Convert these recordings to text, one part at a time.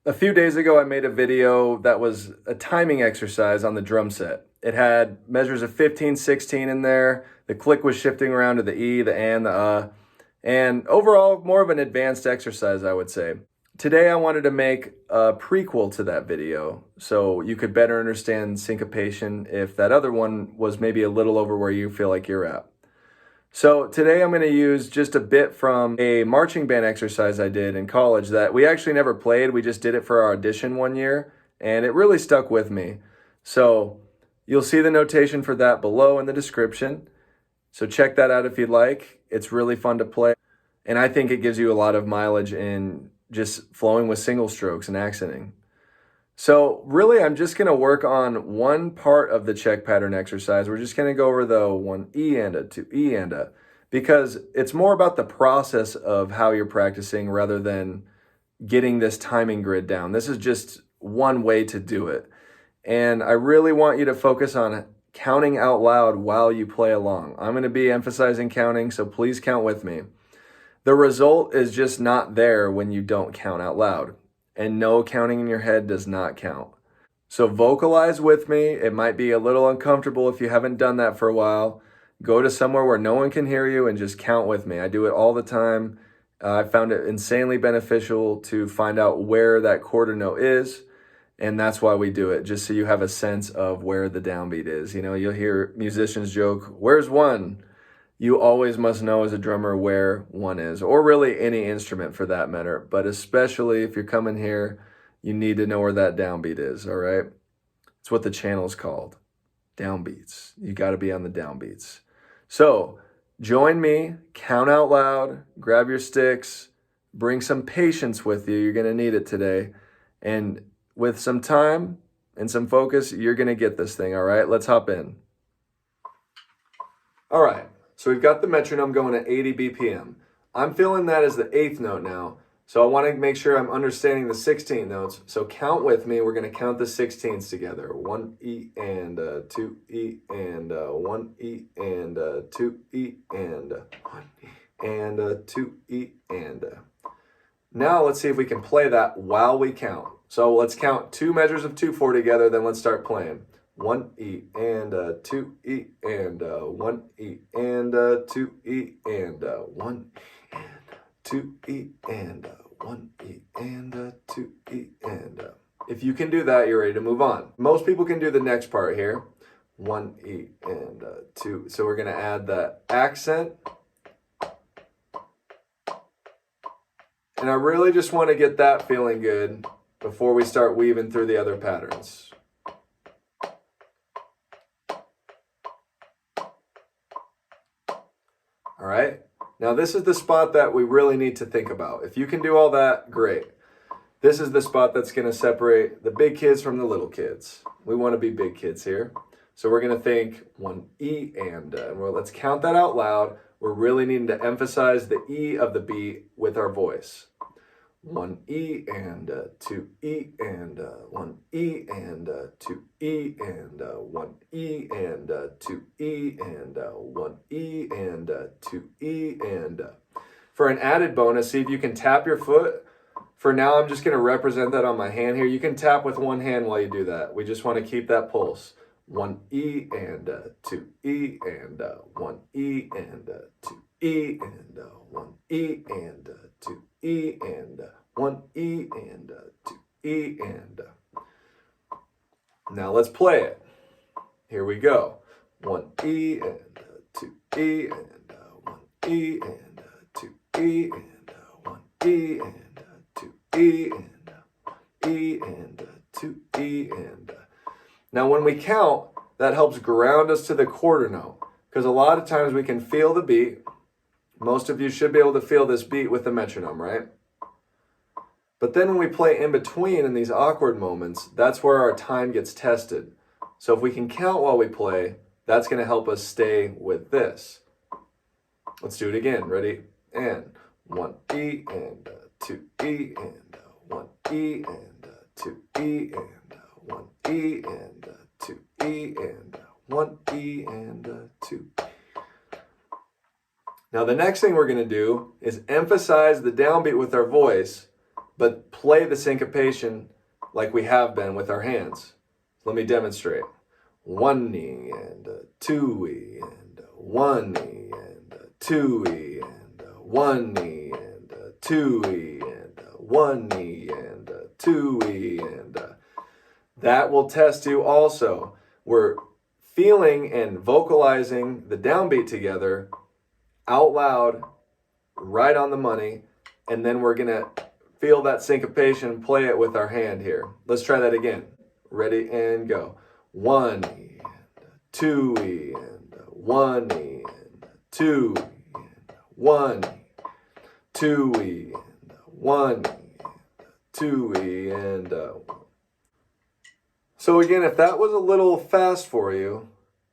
A few days ago, I made a video that was a timing exercise on the drum set. It had measures of 15, 16 in there. The click was shifting around to the E, the and, the and overall, more of an advanced exercise, I would say. Today, I wanted to make a prequel to that video so you could better understand syncopation if that other one was maybe a little over where you feel like you're at. So today I'm going to use just a bit from a marching band exercise I did in college that we actually never played. We just did it for our audition one year, and it really stuck with me. So you'll see the notation for that below in the description. So check that out if you'd like. It's really fun to play, and I think it gives you a lot of mileage in just flowing with single strokes and accenting. So really, I'm just going to work on one part of the check pattern exercise. We're just going to go over the 1 E and a 2 E and a, because it's more about the process of how you're practicing rather than getting this timing grid down. This is just one way to do it. And I really want you to focus on counting out loud while you play along. I'm going to be emphasizing counting, so please count with me. The result is just not there when you don't count out loud. And no, counting in your head does not count. So vocalize with me. It might be a little uncomfortable if you haven't done that for a while. Go to somewhere where no one can hear you and just count with me. I do it all the time. I found it insanely beneficial to find out where that quarter note is, and that's why we do it, just so you have a sense of where the downbeat is. You know, you'll hear musicians joke, "Where's one?" You always must know as a drummer where one is, or really any instrument for that matter. But especially if you're coming here, you need to know where that downbeat is, all right? It's what the channel's called, downbeats. You got to be on the downbeats. So join me, count out loud, grab your sticks, bring some patience with you. You're going to need it today. And with some time and some focus, you're going to get this thing, all right? Let's hop in. All right. So we've got the metronome going at 80 BPM. I'm feeling that as the 8th note now. So I want to make sure I'm understanding the 16 notes. So count with me. We're going to count the 16ths together. 1 E and 2 E and 1 E and 2 E and 1 E and 2 E and. Now let's see if we can play that while we count. So let's count 2 measures of 2/4 together, then let's start playing. 1 E and 2 E and 1 E and 2 E and 1 E and 2 E and 1 E and 2 E and. If you can do that, you're ready to move on. Most people can do the next part here. 1 E and 2. So we're going to add the accent. And I really just want to get that feeling good before we start weaving through the other patterns. All right, now this is the spot that we really need to think about. If you can do all that, great. This is the spot that's going to separate the big kids from the little kids. We want to be big kids here. So we're going to think 1 E and well, let's count that out loud. We're really needing to emphasize the E of the beat with our voice. 1 E and 2 E and 1 E and 2 E and 1 E and 2 E and 1 E and 2 E and. For an added bonus, see if you can tap your foot. For now, I'm just going to represent that on my hand here. You can tap with one hand while you do that. We just want to keep that pulse. 1 E and 2 E and 1 E and 2 E and 1 E and 2 E and 1 E and 2 E and. Now let's play it. Here we go. 1 E and 2 E and 1 E and 2 E and 1 E and 2 E and 1 E and 2 E and. Now when we count, that helps ground us to the quarter note, because a lot of times we can feel the beat. Most of you should be able to feel this beat with the metronome, right? But then when we play in between in these awkward moments, that's where our time gets tested. So if we can count while we play, that's going to help us stay with this. Let's do it again. Ready? And 1 E and 2 E and 1 E and 2 E and 1 E and 2 E and 1 E and 2. Now the next thing we're going to do is emphasize the downbeat with our voice, but play the syncopation like we have been with our hands. Let me demonstrate. 1 E and 2 E and 1 E and 2 E and 1 E and 2 E and 1 E and 2 E and that will test you also. We're feeling and vocalizing the downbeat together out loud, right on the money, and then we're gonna feel that syncopation, play it with our hand here. Let's try that again. Ready and go. 1 E and 2 E and 1 E and 2 E and 1 E, 2 E and 1 E and 2 E and So again, if that was a little fast for you,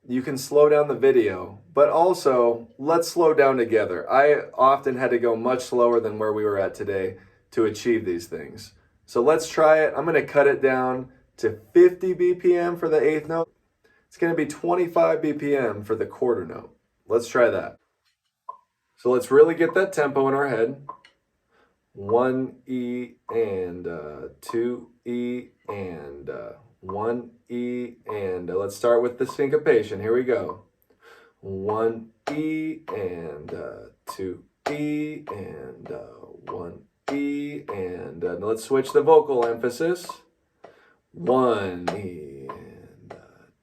you can slow down the video, but also let's slow down together. I often had to go much slower than where we were at today to achieve these things. So let's try it. I'm going to cut it down to 50 BPM for the eighth note. It's going to be 25 BPM for the quarter note. Let's try that. So let's really get that tempo in our head. 1 E and 2 E and 1 E and let's start with the syncopation. Here we go. 1 E and 2 E and 1 E and let's switch the vocal emphasis. 1 E and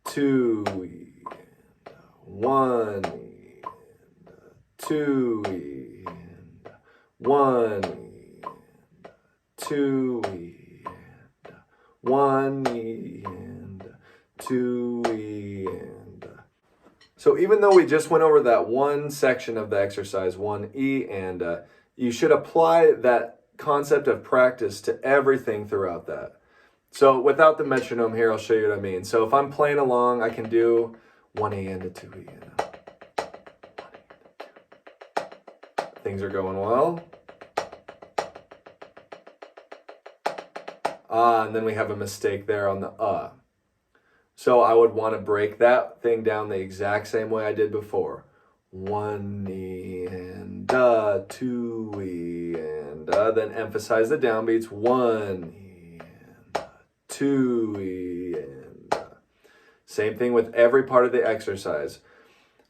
2 E and 1 E and 2 E and 1 E and 2 E and 1 E and 2 E and so even though we just went over that one section of the exercise, 1 E and you should apply that concept of practice to everything throughout that. So without the metronome here, I'll show you what I mean. So if I'm playing along, I can do 1 E and a 2 E and a 1 E and a 2. Things are going well. And then we have a mistake there on the So I would want to break that thing down the exact same way I did before. 1 E and 2 E and then emphasize the downbeats. 1 E and 2 E and same thing with every part of the exercise.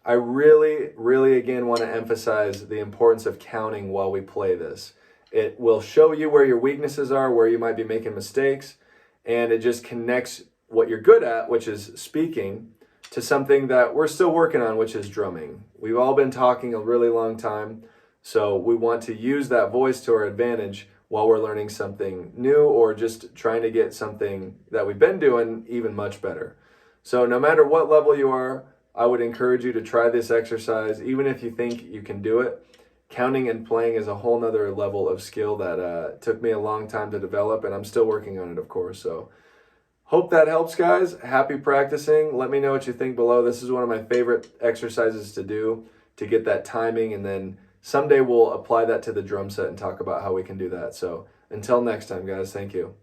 I really again want to emphasize the importance of counting while we play this. It will show you where your weaknesses are, where you might be making mistakes, and it just connects what you're good at, which is speaking, to something that we're still working on, which is drumming. We've all been talking a really long time, so we want to use that voice to our advantage while we're learning something new or just trying to get something that we've been doing even much better. So no matter what level you are, I would encourage you to try this exercise, even if you think you can do it. Counting and playing is a whole nother level of skill that took me a long time to develop, and I'm still working on it, of course. So hope that helps, guys. Happy practicing. Let me know what you think below. This is one of my favorite exercises to do to get that timing, and then someday we'll apply that to the drum set and talk about how we can do that. So until next time, guys, thank you.